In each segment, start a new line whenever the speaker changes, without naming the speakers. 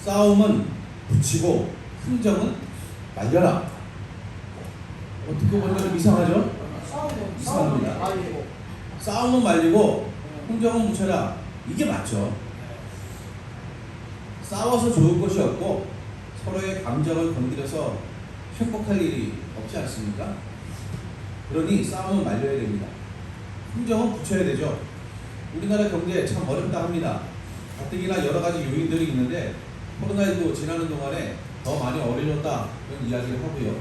싸움은 붙이고 흥정은 말려라. 어떻게 보면 좀 이상하죠? 이상합니다. 싸움은 말리고 흥정은 붙여라. 이게 맞죠. 싸워서 좋을 것이 없고 서로의 감정을 건드려서 행복할 일이 없지 않습니까? 그러니 싸움은 말려야 됩니다. 흥정은 붙여야 되죠. 우리나라 경제 참 어렵다 합니다. 가뜩이나 여러 가지 요인들이 있는데 코로나19 지나는 동안에 더 많이 어려졌다 그런 이야기를 하고요.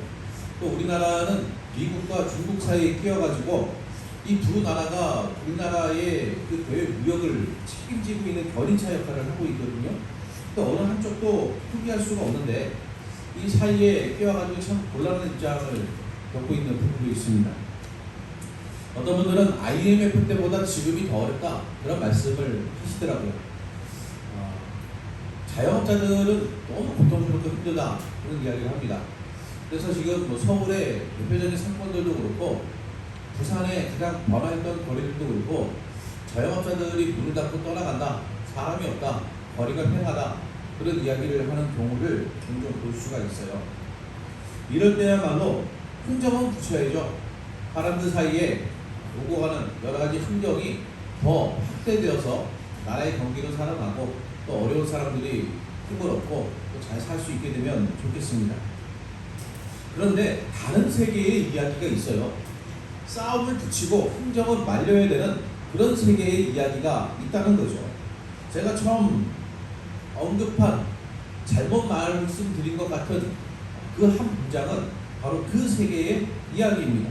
또 우리나라는 미국과 중국 사이에 끼어가지고 이 두 나라가 우리나라의 그 대외 무역을 책임지고 있는 견인차 역할을 하고 있거든요. 또 어느 한쪽도 포기할 수가 없는데 이 사이에 끼어가지고 참 곤란한 입장을 겪고 있는 부분도 있습니다. 어떤 분들은 IMF 때보다 지금이 더 어렵다 그런 말씀을 하시더라고요. 자영업자들은 너무 고통스럽고 힘들다 그런 이야기를 합니다. 그래서 지금 뭐 서울의 대표적인 상권들도 그렇고 부산의 가장 번화했던 거리들도 그렇고 자영업자들이 문을 닫고 떠나간다, 사람이 없다, 거리가 팽하다 그런 이야기를 하는 경우를 종종 볼 수가 있어요. 이럴 때야말로 흥정은 붙여야죠. 사람들 사이에 오고 가는 여러 가지 흥정이 더 확대되어서 나라의 경기도 살아나고 또 어려운 사람들이 힘을 얻고 또 잘 살 수 있게 되면 좋겠습니다. 그런데 다른 세계의 이야기가 있어요. 싸움을 붙이고 흥정을 말려야 되는 그런 세계의 이야기가 있다는 거죠. 제가 처음 언급한 잘못 말씀드린 것 같은 그 한 문장은 바로 그 세계의 이야기입니다.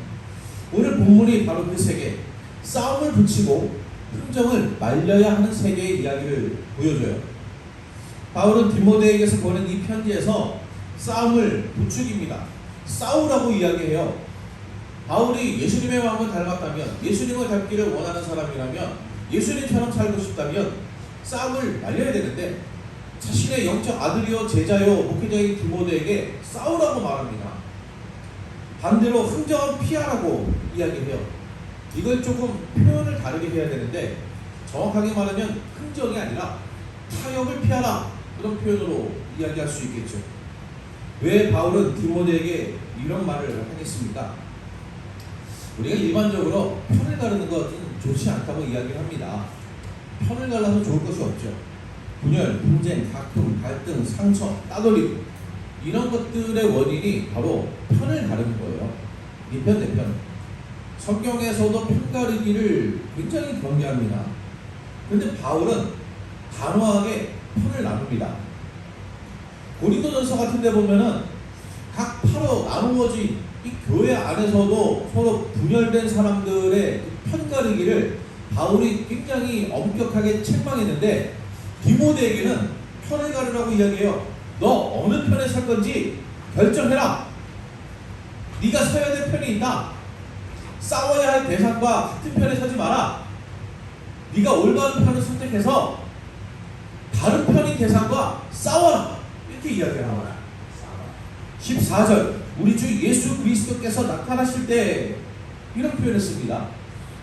오늘 본문이 바로 그 세계, 싸움을 붙이고 흥정을 말려야 하는 세계의 이야기를 보여줘요. 바울은 디모데에게서 보낸 이 편지에서 싸움을 부추깁니다. 싸우라고 이야기해요. 바울이 예수님의 마음을 닮았다면, 예수님을 닮기를 원하는 사람이라면, 예수님처럼 살고 싶다면 싸움을 말려야 되는데 자신의 영적 아들이요 제자요 목회자인 디모데에게 싸우라고 말합니다. 반대로 흥정은 피하라고 이야기해요. 이걸 조금 표현을 다르게 해야 되는데 정확하게 말하면 흥정이 아니라 타협을 피하라 그런 표현으로 이야기할 수 있겠죠. 왜 바울은 디모데에게 이런 말을 하겠습니까? 우리가 일반적으로 편을 가르는 것은 좋지 않다고 이야기를 합니다. 편을 갈라서 좋을 것이 없죠. 분열, 분쟁, 다툼, 갈등, 상처, 따돌림 이런 것들의 원인이 바로 편을 가르는 거예요. 이 편, 내 편. 성경에서도 편 가르기를 굉장히 경계합니다. 그런데 바울은 단호하게 편을 나눕니다. 고린도전서 같은 데 보면은 각 파로 나누어진 이 교회 안에서도 서로 분열된 사람들의 편 가르기를 바울이 굉장히 엄격하게 책망했는데 디모데에게는 편을 가르라고 이야기해요. 너 어느 편에 설 건지 결정해라. 네가 서야 될 편이 있다. 싸워야 할 대상과 같은 편에 서지 마라. 네가 올바른 편을 선택해서 다른 편인 대상과 싸워라. 이렇게 이야기합니다. 14절 우리 주 예수 그리스도께서 나타나실 때 이런 표현을 씁니다.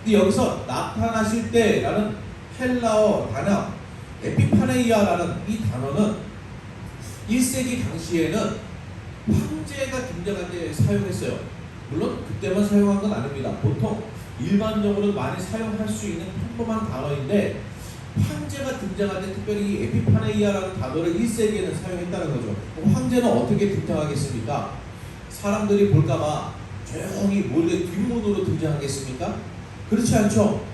근데 여기서 나타나실 때라는 헬라어 단어 에피파네이아라는 이 단어는 1세기 당시에는 황제가 등장할 때 사용했어요. 물론 그때만 사용한 건 아닙니다. 보통 일반적으로 많이 사용할 수 있는 평범한 단어인데 황제가 등장할 때 특별히 이 에피파네이아라는 단어를 1세기에는 사용했다는 거죠. 그럼 황제는 어떻게 등장하겠습니까? 사람들이 볼까봐 조용히 몰래 뒷문으로 등장하겠습니까? 그렇지 않죠.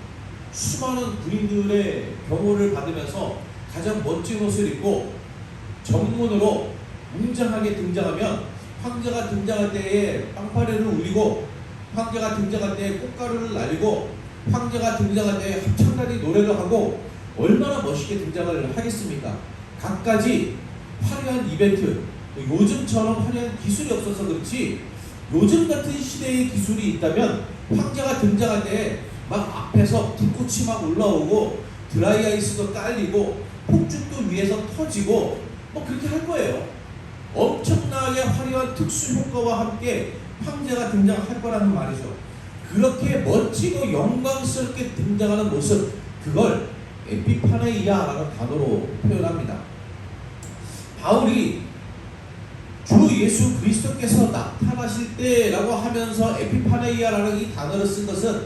수많은 군인들의 경호를 받으면서 가장 멋진 옷을 입고 정문으로 웅장하게 등장하면 황제가 등장할 때에 빵파레를 울리고 황제가 등장할 때에 꽃가루를 날리고 황제가 등장할 때에 합창단이 노래를 하고 얼마나 멋있게 등장을 하겠습니까? 갖가지 화려한 이벤트, 요즘처럼 화려한 기술이 없어서 그렇지 요즘 같은 시대의 기술이 있다면 황제가 등장할 때 막 앞에서 불꽃이 막 올라오고 드라이아이스도 깔리고 폭죽도 위에서 터지고 뭐 그렇게 할 거예요. 엄청나게 화려한 특수 효과와 함께 황제가 등장할 거라는 말이죠. 그렇게 멋지고 영광스럽게 등장하는 모습, 그걸 에피파네이아라는 단어로 표현합니다. 바울이 주 예수 그리스도께서 나타나실 때라고 하면서 에피파네이아라는 이 단어를 쓴 것은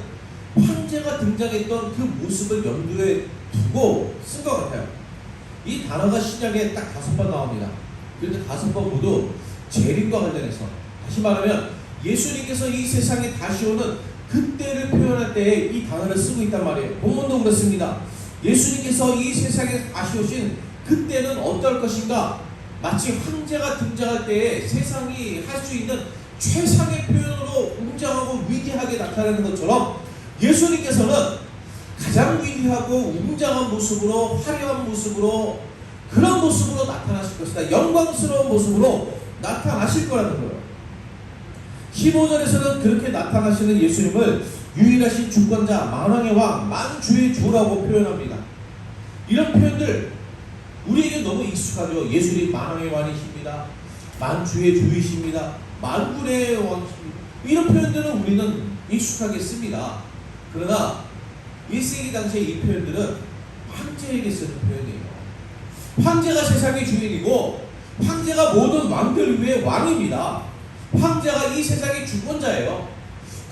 황제가 등장했던 그 모습을 염두에 두고 쓴 것 같아요. 이 단어가 신약에 딱 5번 나옵니다. 그런데 5번 모두 재림과 관련해서, 다시 말하면 예수님께서 이 세상에 다시 오는 그때를 표현할 때에 이 단어를 쓰고 있단 말이에요. 본문도 그렇습니다. 예수님께서 이 세상에 다시 오신 그때는 어떨 것인가? 마치 황제가 등장할 때에 세상이 할 수 있는 최상의 표현으로 웅장하고 위대하게 나타나는 것처럼 예수님께서는 가장 위대하고 웅장한 모습으로, 화려한 모습으로, 그런 모습으로 나타나실 것이다. 영광스러운 모습으로 나타나실 거라는 거예요. 15절에서는 그렇게 나타나시는 예수님을 유일하신 주권자, 만왕의 왕, 만주의 주라고 표현합니다. 이런 표현들 우리에게 너무 익숙하죠. 예수님 만왕의 왕이십니다. 만주의 주이십니다. 만군의 왕이십니다. 이런 표현들은 우리는 익숙하게 씁니다. 그러나 1세기 당시에 이 표현들은 황제에게 쓰는 표현이에요. 황제가 세상의 주인이고 황제가 모든 왕들 위의 왕입니다. 황제가 이 세상의 주권자예요.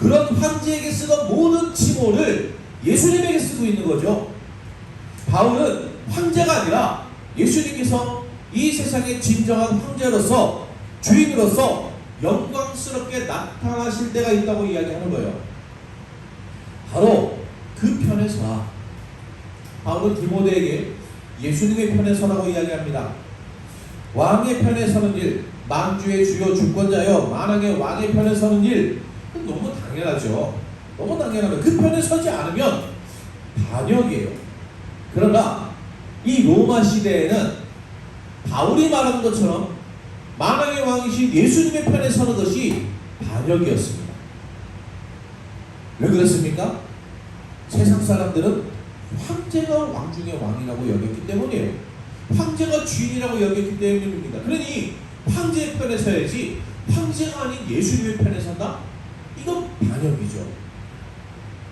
그런 황제에게 쓰던 모든 칭호를 예수님에게 쓰고 있는 거죠. 바울은 황제가 아니라 예수님께서 이 세상의 진정한 황제로서, 주인으로서 영광스럽게 나타나실 때가 있다고 이야기하는 거예요. 바로 그 편에 서라. 바울은 디모데에게 예수님의 편에 서라고 이야기합니다. 왕의 편에 서는 일, 만주의 주요 주권자여 만왕의 왕의 편에 서는 일, 너무 당연하죠. 너무 당연하면 그 편에 서지 않으면 반역이에요. 그러나 이 로마 시대에는 바울이 말한 것처럼 만왕의 왕이신 예수님의 편에 서는 것이 반역이었습니다. 왜 그렇습니까? 세상 사람들은 황제가 왕 중의 왕이라고 여겼기 때문이에요. 황제가 주인이라고 여겼기 때문입니다. 그러니 황제의 편에 서야지 황제가 아닌 예수님의 편에 선다? 이건 반역이죠.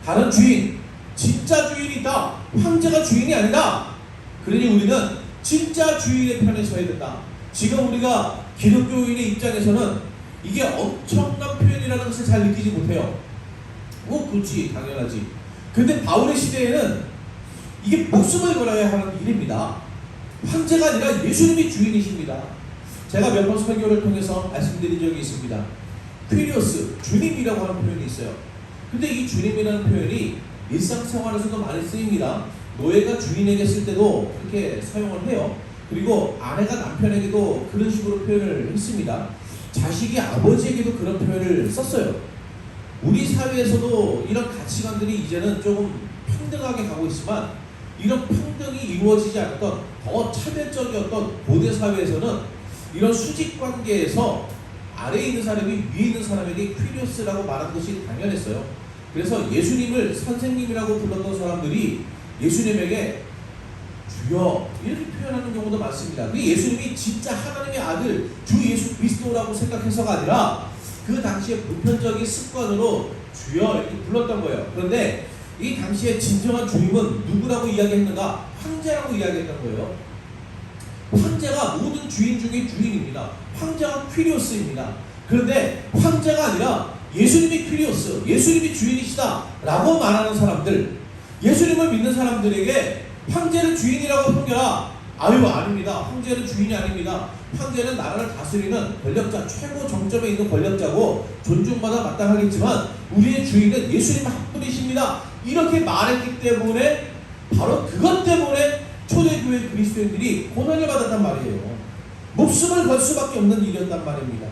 다른 주인, 진짜 주인이 있다. 황제가 주인이 아니다. 그러니 우리는 진짜 주인의 편에 서야 된다. 지금 우리가 기독교인의 입장에서는 이게 엄청난 표현이라는 것을 잘 느끼지 못해요. 그렇지, 당연하지. 근데 바울의 시대에는 이게 목숨을 걸어야 하는 일입니다. 황제가 아니라 예수님이 주인이십니다. 제가 몇 번 설교를 통해서 말씀드린 적이 있습니다. 퀴리오스, 주님이라고 하는 표현이 있어요. 근데 이 주님이라는 표현이 일상생활에서도 많이 쓰입니다. 노예가 주인에게 쓸 때도 그렇게 사용을 해요. 그리고 아내가 남편에게도 그런 식으로 표현을 했습니다. 자식이 아버지에게도 그런 표현을 썼어요. 우리 사회에서도 이런 가치관들이 이제는 조금 평등하게 가고 있지만, 이런 평등이 이루어지지 않았던 더 차별적이었던 고대 사회에서는 이런 수직 관계에서 아래에 있는 사람이 위에 있는 사람에게 퀴리오스라고 말하는 것이 당연했어요. 그래서 예수님을 선생님이라고 불렀던 사람들이 예수님에게 주여 이렇게 표현하는 경우도 많습니다. 그 예수님이 진짜 하나님의 아들 주 예수 그리스도라고 생각해서가 아니라 그 당시에 보편적인 습관으로 주여 이렇게 불렀던 거예요. 그런데 이 당시에 진정한 주임은 누구라고 이야기했는가? 황제라고 이야기했던 거예요. 황제가 모든 주인 중에 주인입니다. 황제가 퀴리오스입니다. 그런데 황제가 아니라 예수님이 퀴리오스, 예수님이 주인이시다 라고 말하는 사람들, 예수님을 믿는 사람들에게 황제는 주인이라고 평가라. 아닙니다. 황제는 주인이 아닙니다. 황제는 나라를 다스리는 권력자, 최고 정점에 있는 권력자고 존중받아 마땅하겠지만 우리의 주인은 예수님 한 분이십니다. 이렇게 말했기 때문에, 바로 그것 때문에 초대교회 그리스도인들이 고난을 받았단 말이에요. 목숨을 걸 수밖에 없는 일이었단 말입니다.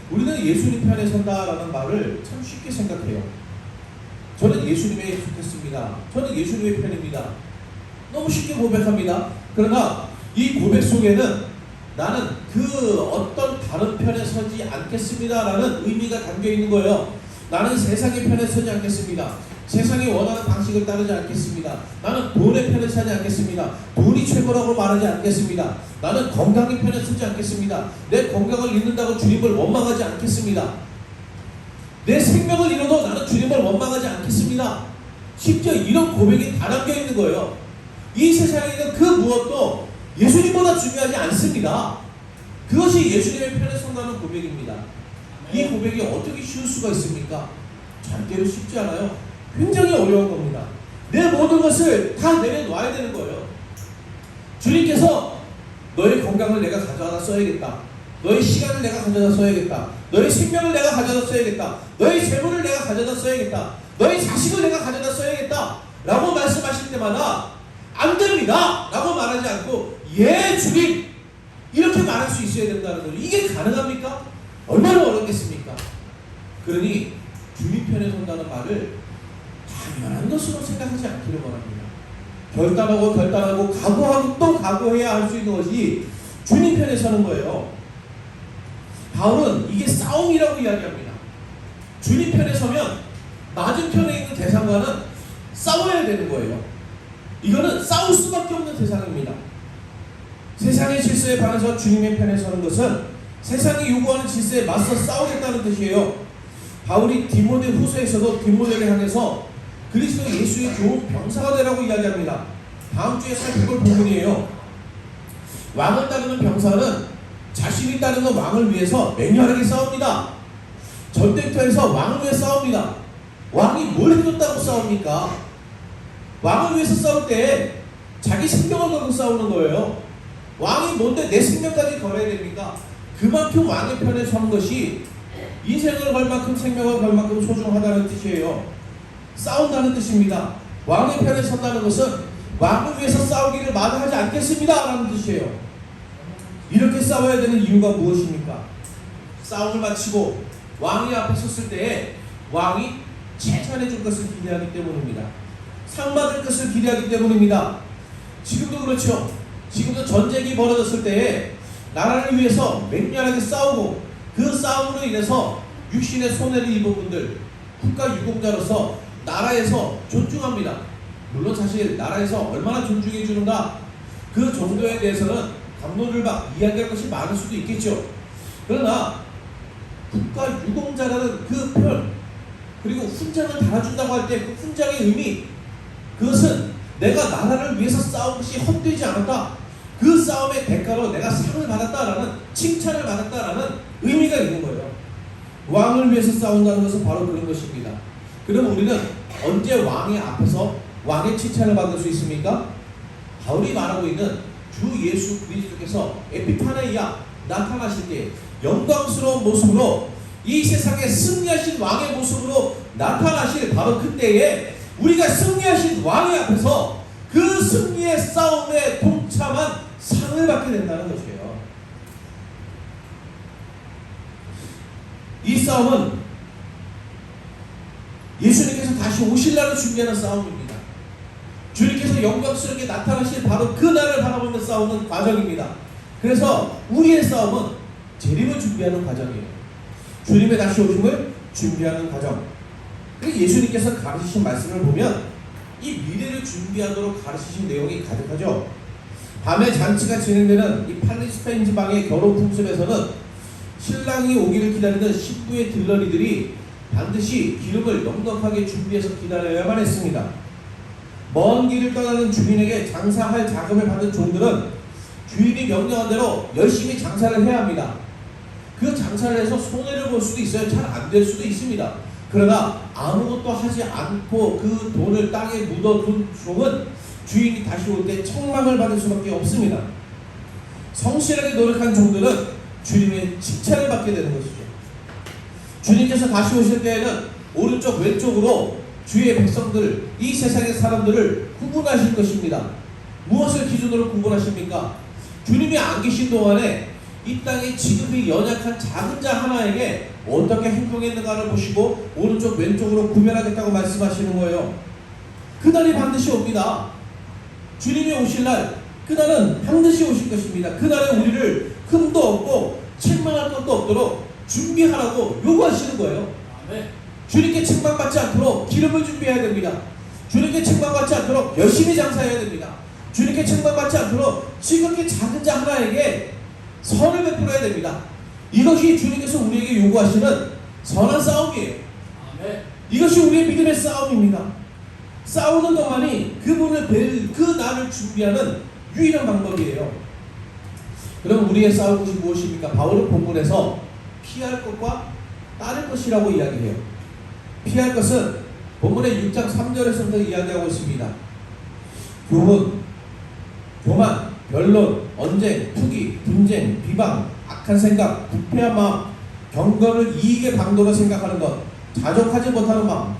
우리는 예수님 편에 선다라는 말을 참 쉽게 생각해요. 저는 예수님에 속했습니다. 저는 예수님의 편입니다. 너무 쉽게 고백합니다. 그러나 이 고백 속에는 나는 그 어떤 다른 편에 서지 않겠습니다라는 의미가 담겨 있는 거예요. 나는 세상의 편에 서지 않겠습니다. 세상이 원하는 방식을 따르지 않겠습니다. 나는 돈의 편에 서지 않겠습니다. 돈이 최고라고 말하지 않겠습니다. 나는 건강의 편에 서지 않겠습니다. 내 건강을 잃는다고 주님을 원망하지 않겠습니다. 내 생명을 잃어도 나는 주님을 원망하지 않겠습니다. 심지어 이런 고백이 다 담겨 있는 거예요. 이 세상에 있는 그 무엇도 예수님보다 중요하지 않습니다. 그것이 예수님의 편에 선다는 고백입니다. 이 고백이 어떻게 쉬울 수가 있습니까? 절대로 쉽지 않아요. 굉장히 어려운 겁니다. 내 모든 것을 다 내려놔야 되는 거예요. 주님께서 너의 건강을 내가 가져다 써야겠다. 너의 시간을 내가 가져다 써야겠다. 너의 생명을 내가 가져다 써야겠다. 너의 재물을 내가 가져다 써야겠다. 너의 자식을 내가 가져다 써야겠다. 라고 말씀하실 때마다 안 됩니다. 라고 말하지 않고 예 주님 이렇게 말할 수 있어야 된다는 거죠. 이게 가능합니까? 얼마나 어렵겠습니까? 그러니 주님 편에 선다는 말을 당연한 것으로 생각하지 않기를 원합니다. 결단하고 각오하고 또 각오해야 할 수 있는 것이 주님 편에 서는 거예요. 바울은 이게 싸움이라고 이야기합니다. 주님 편에 서면 맞은편에 있는 대상과는 싸워야 되는 거예요. 이거는 싸울 수밖에 없는 대상입니다. 세상의 질서에 반해서 주님의 편에 서는 것은 세상이 요구하는 질서에 맞서 싸우겠다는 뜻이에요. 바울이 디모데 후서에서도 디모데를 향해서 그리스도 예수의 좋은 병사가 되라고 이야기합니다. 다음 주에 살펴볼 부분이에요. 왕을 따르는 병사는 자신이 따르는 왕을 위해서 맹렬하게 싸웁니다. 전쟁터에서 왕을 위해 싸웁니다. 왕이 뭘 해줬다고 싸웁니까? 왕을 위해서 싸울 때 자기 생명을 걸고 싸우는 거예요. 왕이 뭔데 내 생명까지 걸어야 됩니까? 그만큼 왕의 편에 서는 것이 인생을 걸 만큼 생명을 걸 만큼 소중하다는 뜻이에요. 싸운다는 뜻입니다. 왕의 편에 선다는 것은 왕을 위해서 싸우기를 마다하지 않겠습니다 라는 뜻이에요. 이렇게 싸워야 되는 이유가 무엇입니까? 싸움을 마치고 왕이 앞에 섰을 때에 왕이 칭찬해 줄 것을 기대하기 때문입니다. 상 받을 것을 기대하기 때문입니다. 지금도 그렇죠. 지금도 전쟁이 벌어졌을 때에 나라를 위해서 맹렬하게 싸우고 그 싸움으로 인해서 육신의 손해를 입은 분들 국가 유공자로서 나라에서 존중합니다. 물론 사실 나라에서 얼마나 존중해 주는가 그 정도에 대해서는 감론을 막 이야기할 것이 많을 수도 있겠죠. 그러나 국가 유공자라는 그 편 그리고 훈장을 달아준다고 할 때 그 훈장의 의미 그것은 내가 나라를 위해서 싸운 것이 헛되지 않았다. 그 싸움의 대가로 내가 상을 받았다라는 칭찬을 받았다라는 의미가 있는 거예요. 왕을 위해서 싸운다는 것은 바로 그런 것입니다. 그럼 우리는 언제 왕의 앞에서 왕의 칭찬을 받을 수 있습니까? 바울이 말하고 있는 주 예수 그리스도께서 에피파네이아 나타나실 때 영광스러운 모습으로 이 세상에 승리하신 왕의 모습으로 나타나실 바로 그때에 우리가 승리하신 왕의 앞에서 그 승리의 싸움에 동참한 상을 받게 된다는 것이에요. 이 싸움은 예수님께서 다시 오실 날을 준비하는 싸움입니다. 주님께서 영광스럽게 나타나실 바로 그 날을 바라보며 싸우는 과정입니다. 그래서 우리의 싸움은 재림을 준비하는 과정이에요. 주님의 다시 오심을 준비하는 과정. 예수님께서 가르치신 말씀을 보면 이 미래를 준비하도록 가르치신 내용이 가득하죠. 밤에 잔치가 진행되는 이 팔레스타인 지방의 결혼 풍습에서는 신랑이 오기를 기다리는 신부의 들러리들이 반드시 기름을 넉넉하게 준비해서 기다려야만 했습니다. 먼 길을 떠나는 주인에게 장사할 자금을 받은 종들은 주인이 명령한 대로 열심히 장사를 해야 합니다. 그 장사를 해서 손해를 볼 수도 있어요. 잘 안 될 수도 있습니다. 그러나 아무것도 하지 않고 그 돈을 땅에 묻어둔 종은 주인이 다시 올 때 책망을 받을 수밖에 없습니다. 성실하게 노력한 종들은 주님의 칭찬을 받게 되는 것이죠. 주님께서 다시 오실 때에는 오른쪽 왼쪽으로 주의 백성들, 이 세상의 사람들을 구분하실 것입니다. 무엇을 기준으로 구분하십니까? 주님이 안 계신 동안에 이 땅에 지금이 연약한 작은 자 하나에게 어떻게 행동했는가를 보시고 오른쪽 왼쪽으로 구별하겠다고 말씀하시는 거예요. 그날이 반드시 옵니다. 주님이 오실 날, 그날은 반드시 오실 것입니다. 그날에 우리를 흠도 없고 책망할 것도 없도록 준비하라고 요구하시는 거예요. 주님께 책망받지 않도록 기름을 준비해야 됩니다. 주님께 책망받지 않도록 열심히 장사해야 됩니다. 주님께 책망받지 않도록 지극히 작은 자 하나에게 선을 베풀어야 됩니다. 이것이 주님께서 우리에게 요구하시는 선한 싸움이에요. 이것이 우리의 믿음의 싸움입니다. 싸우는 것만이 그분을 뵐 그 날을 준비하는 유일한 방법이에요. 그럼 우리의 싸울 것이 무엇입니까? 바울은 본문에서 피할 것과 따를 것이라고 이야기해요. 피할 것은 본문의 6장 3절에서부터 이야기하고 있습니다. 교훈, 교만, 변론, 언쟁, 투기, 분쟁, 비방, 악한 생각, 부패한 마음, 경건을 이익의 방도로 생각하는 것, 자족하지 못하는 마음,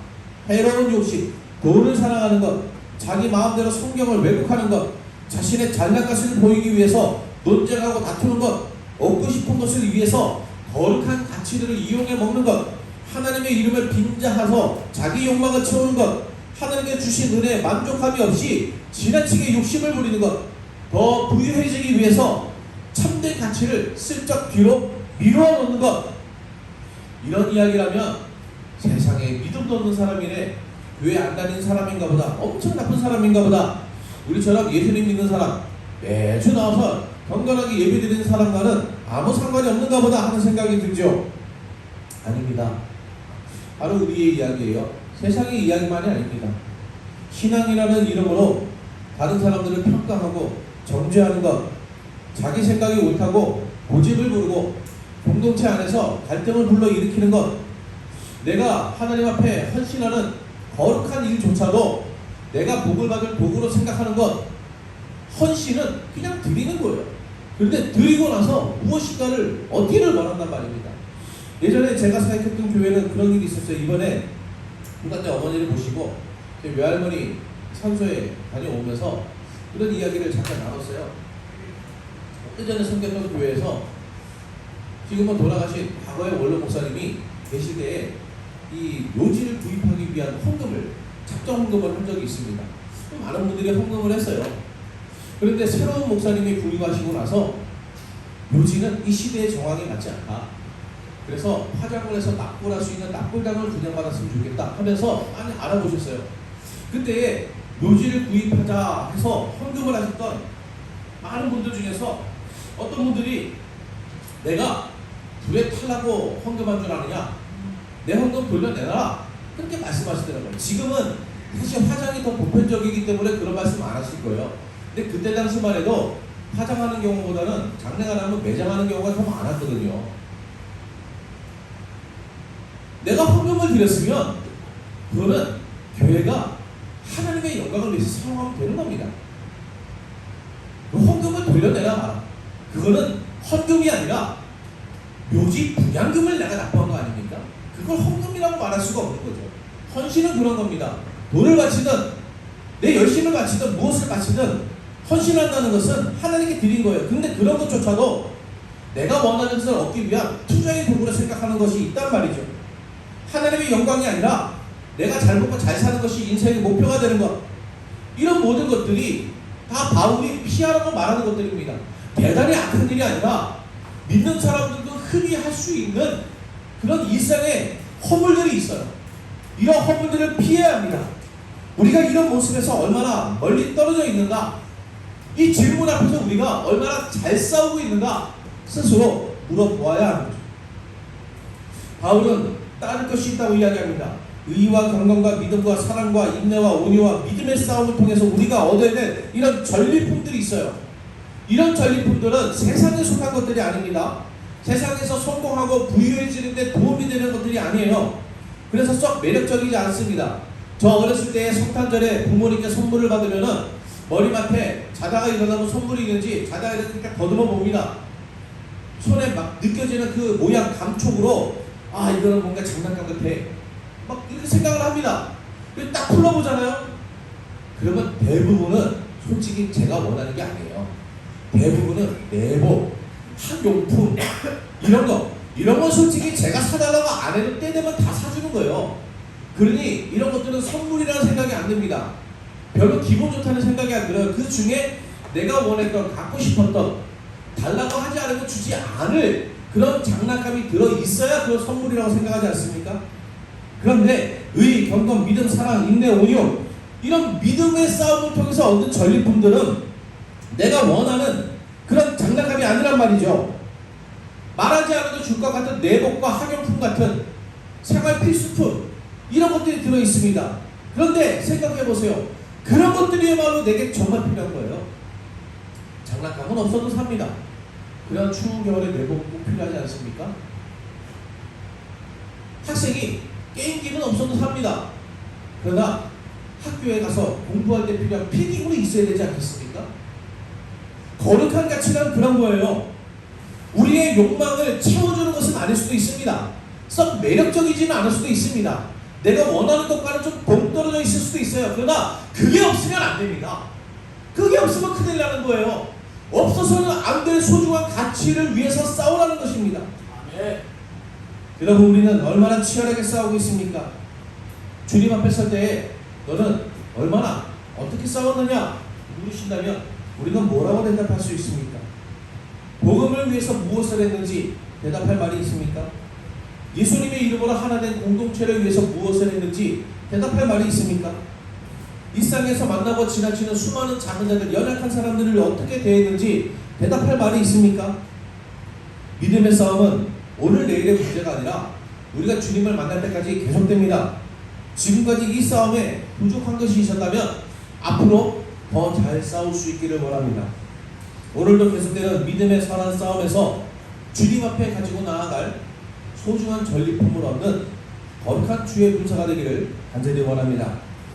해로운 욕심, 돈을 사랑하는 것, 자기 마음대로 성경을 왜곡하는 것, 자신의 잘난 것을 보이기 위해서 논쟁하고 다투는 것, 얻고 싶은 것을 위해서 거룩한 가치들을 이용해 먹는 것, 하나님의 이름을 빙자해서 자기 욕망을 채우는 것, 하나님께 주신 은혜에 만족함이 없이 지나치게 욕심을 부리는 것, 더 부유해지기 위해서 참된 가치를 슬쩍 뒤로 미루어 놓는 것. 이런 이야기라면 세상에 믿음도 없는 사람이네, 교회 안 다니는 사람인가 보다, 엄청 나쁜 사람인가 보다, 우리처럼 예수님 믿는 사람 매주 나와서 경건하게 예배드리는 사람과는 아무 상관이 없는가 보다 하는 생각이 들죠. 아닙니다. 바로 우리의 이야기예요. 세상의 이야기만이 아닙니다. 신앙이라는 이름으로 다른 사람들을 평가하고 정죄하는 것, 자기 생각이 옳다고 고집을 부르고 공동체 안에서 갈등을 불러일으키는 것, 내가 하나님 앞에 헌신하는 거룩한 일조차도 내가 복을 받을 도구로 생각하는 것, 헌신은 그냥 드리는 거예요. 그런데 드리고 나서 무엇인가를 얻기를 원한단 말입니다. 예전에 제가 사역했던 교회는 그런 일이 있었어요. 이번에 한가지 어머니를 모시고 외할머니 산소에 다녀오면서 그런 이야기를 잠깐 나눴어요. 예전에 섬겼던 교회에서 지금은 돌아가신 과거의 원로 목사님이 계실 때에 이 묘지를 구입하기 위한 헌금을, 작정 헌금을 한 적이 있습니다. 많은 분들이 헌금을 했어요. 그런데 새로운 목사님이 부임하시고 나서 묘지는 이 시대의 정황에 맞지 않다, 그래서 화장을 해서 납골할 수 있는 납골당을 분양받았으면 좋겠다 하면서 많이 알아보셨어요. 그때 묘지를 구입하자 해서 헌금을 하셨던 많은 분들 중에서 어떤 분들이 내가 불에 타려고 헌금한 줄 아느냐, 내 헌금 돌려내라, 그렇게 말씀하시더라고요. 지금은 사실 화장이 더 보편적이기 때문에 그런 말씀 안 하실 거예요. 근데 그때 당시만 해도 화장하는 경우보다는 장례가 나면 매장하는 경우가 더 많았거든요. 내가 헌금을 드렸으면 그거는 교회가 하나님의 영광을 위해서 사용하면 되는 겁니다. 헌금을 돌려내라, 그거는 헌금이 아니라 묘지 분양금을 내가 납부한 거 아닙니까? 그걸 헌금이라고 말할 수가 없는 거죠. 헌신은 그런 겁니다. 돈을 바치든 내 열심을 바치든 무엇을 바치든 헌신한다는 것은 하나님께 드린 거예요. 근데 그런 것조차도 내가 원하는 것을 얻기 위한 투자의 도구로 생각하는 것이 있단 말이죠. 하나님의 영광이 아니라 내가 잘 먹고 잘 사는 것이 인생의 목표가 되는 것, 이런 모든 것들이 다 바울이 피하라고 말하는 것들입니다. 대단히 악한 일이 아니라 믿는 사람들도 흔히 할 수 있는 그런 일상의 허물들이 있어요. 이런 허물들을 피해야 합니다. 우리가 이런 모습에서 얼마나 멀리 떨어져 있는가, 이 질문 앞에서 우리가 얼마나 잘 싸우고 있는가 스스로 물어보아야 하는 거죠. 바울은 따를 것이 있다고 이야기합니다. 의와 경건과 믿음과 사랑과 인내와 온유와 믿음의 싸움을 통해서 우리가 얻어야 될 이런 전리품들이 있어요. 이런 전리품들은 세상에 속한 것들이 아닙니다. 세상에서 성공하고 부유해지는 데 도움이 되는 것들이 아니에요. 그래서 썩 매력적이지 않습니다. 저 어렸을 때 성탄절에 부모님께 선물을 받으면은 머리맡에 자다가 일어나면 선물이 있는지 자다가 일어나니까 더듬어 봅니다. 손에 막 느껴지는 그 모양 감촉으로 아, 이거는 뭔가 장난감 같아, 막 이렇게 생각을 합니다. 딱 풀러보잖아요. 그러면 대부분은 솔직히 제가 원하는 게 아니에요. 대부분은 내복, 학용품, 이런 건 솔직히 제가 사달라고 안 해도 때 되면 다 사주는 거예요. 그러니 이런 것들은 선물이라는 생각이 안 듭니다. 별로 기분 좋다는 생각이 안 들어요. 그 중에 내가 원했던, 갖고 싶었던, 달라고 하지 않으면 주지 않을 그런 장난감이 들어있어야 그걸 선물이라고 생각하지 않습니까? 그런데 의, 경건, 믿음, 사랑, 인내, 온유, 이런 믿음의 싸움을 통해서 얻은 전리품들은 내가 원하는 그런 장난감이 아니란 말이죠. 말하지 않아도 줄 것 같은 내복과 학용품 같은 생활 필수품, 이런 것들이 들어있습니다. 그런데 생각해보세요. 그런 것들이야말로 내게 정말 필요한 거예요. 장난감은 없어도 삽니다. 그런 추운 겨울에 내복 꼭 필요하지 않습니까? 학생이 게임기는 없어도 삽니다. 그러나 학교에 가서 공부할 때 필요한 필기물이 있어야 되지 않겠습니까? 거룩한 가치란 그런 거예요. 우리의 욕망을 채워주는 것은 아닐 수도 있습니다. 썩 매력적이지는 않을 수도 있습니다. 내가 원하는 것과는 좀 동떨어져 있을 수도 있어요. 그러나 그게 없으면 안 됩니다. 그게 없으면 큰일 나는 거예요. 없어서는 안 될 소중한 가치를 위해서 싸우라는 것입니다.
아멘.
여러분, 우리는 얼마나 치열하게 싸우고 있습니까? 주님 앞에 설 때 너는 얼마나 어떻게 싸웠느냐 물으신다면 우리가 뭐라고 대답할 수 있습니까? 복음을 위해서 무엇을 했는지 대답할 말이 있습니까? 예수님의 이름으로 하나 된 공동체를 위해서 무엇을 했는지 대답할 말이 있습니까? 일상에서 만나고 지나치는 수많은 작은 자들, 연약한 사람들을 어떻게 대했는지 대답할 말이 있습니까? 믿음의 싸움은 오늘 내일의 문제가 아니라 우리가 주님을 만날 때까지 계속됩니다. 지금까지 이 싸움에 부족한 것이 있었다면 앞으로 더 잘 싸울 수 있기를 원합니다. 오늘도 계속되는 믿음의 선한 싸움에서 주님 앞에 가지고 나아갈 소중한 전리품을 얻는 거룩한 주의 군사가 되기를 간절히 원합니다.